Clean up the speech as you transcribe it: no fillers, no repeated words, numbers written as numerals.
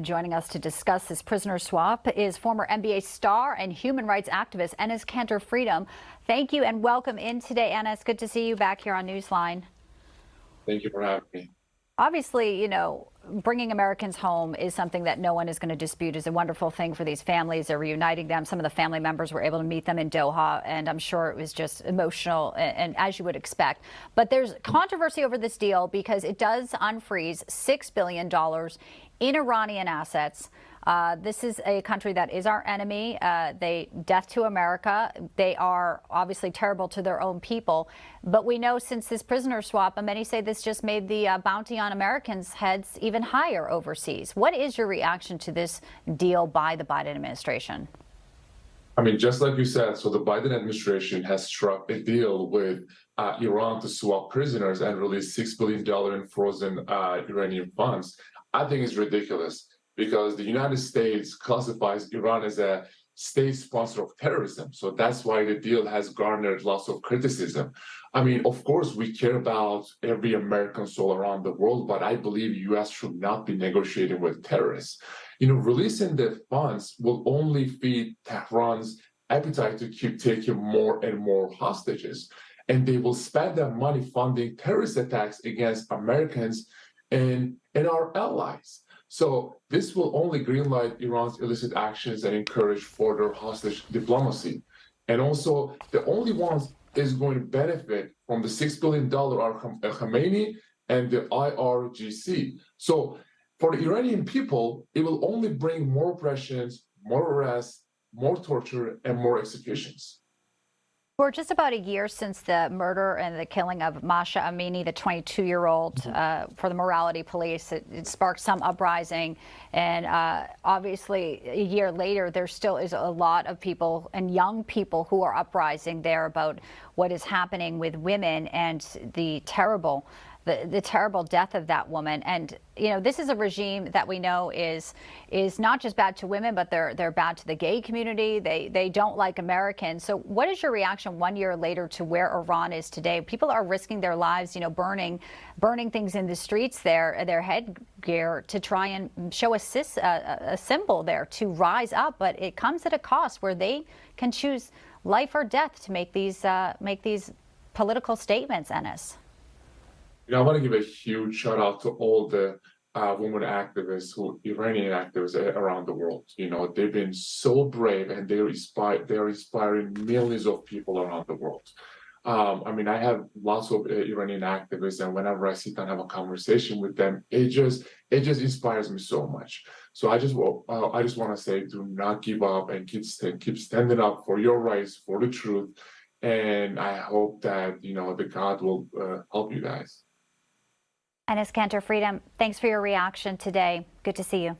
Joining us to discuss this prisoner swap is former NBA star and human rights activist Enes Kanter Freedom. Thank you and welcome in today, Enes. Good to see you back here on Newsline. Thank you for having me. Obviously, bringing Americans home is something that no one is going to dispute. Is a wonderful thing for these families. They're reuniting them. Some of the family members were able to meet them in Doha, and I'm sure it was just emotional, and as you would expect. But there's controversy over this deal because it does unfreeze $6 billion in Iranian assets. This is a country that is our enemy. Death to America. They are obviously terrible to their own people. But we know since this prisoner swap, and many say this just made the bounty on Americans' heads even higher overseas. What is your reaction to this deal by the Biden administration? I mean, just like you said, so the Biden administration has struck a deal with Iran to swap prisoners and release $6 billion in frozen Iranian funds. I think it's ridiculous, because the United States classifies Iran as a state sponsor of terrorism. So that's why the deal has garnered lots of criticism. I mean, of course, we care about every American soul around the world, but I believe U.S. should not be negotiating with terrorists. Releasing the funds will only feed Tehran's appetite to keep taking more and more hostages. And they will spend that money funding terrorist attacks against Americans and our allies. So this will only greenlight Iran's illicit actions and encourage further hostage diplomacy. And also, the only ones is going to benefit from the $6 billion are Khamenei and the IRGC. So for the Iranian people, it will only bring more oppressions, more arrests, more torture, and more executions. We're just about a year since the murder and the killing of Masha Amini, the 22-year-old, for the morality police. It sparked some uprising. And obviously, a year later, there still is a lot of people and young people who are uprising there about what is happening with women and the terrible death of that woman. And this is a regime that we know is not just bad to women, but they're bad to the gay community. They don't like Americans. So what is your reaction 1 year later to where Iran is today? People are risking their lives, burning things in the streets there, their headgear, to try and show a symbol there to rise up. But it comes at a cost where they can choose life or death to make these political statements, Enes. I want to give a huge shout out to all the women activists, Iranian activists around the world. They've been so brave, and they're inspiring millions of people around the world. I mean, I have lots of Iranian activists, and whenever I sit down and have a conversation with them, it just inspires me so much. So I just want to say, do not give up and keep standing up for your rights, for the truth. And I hope that, the God will help you guys. Enes Kanter Freedom, thanks for your reaction today. Good to see you.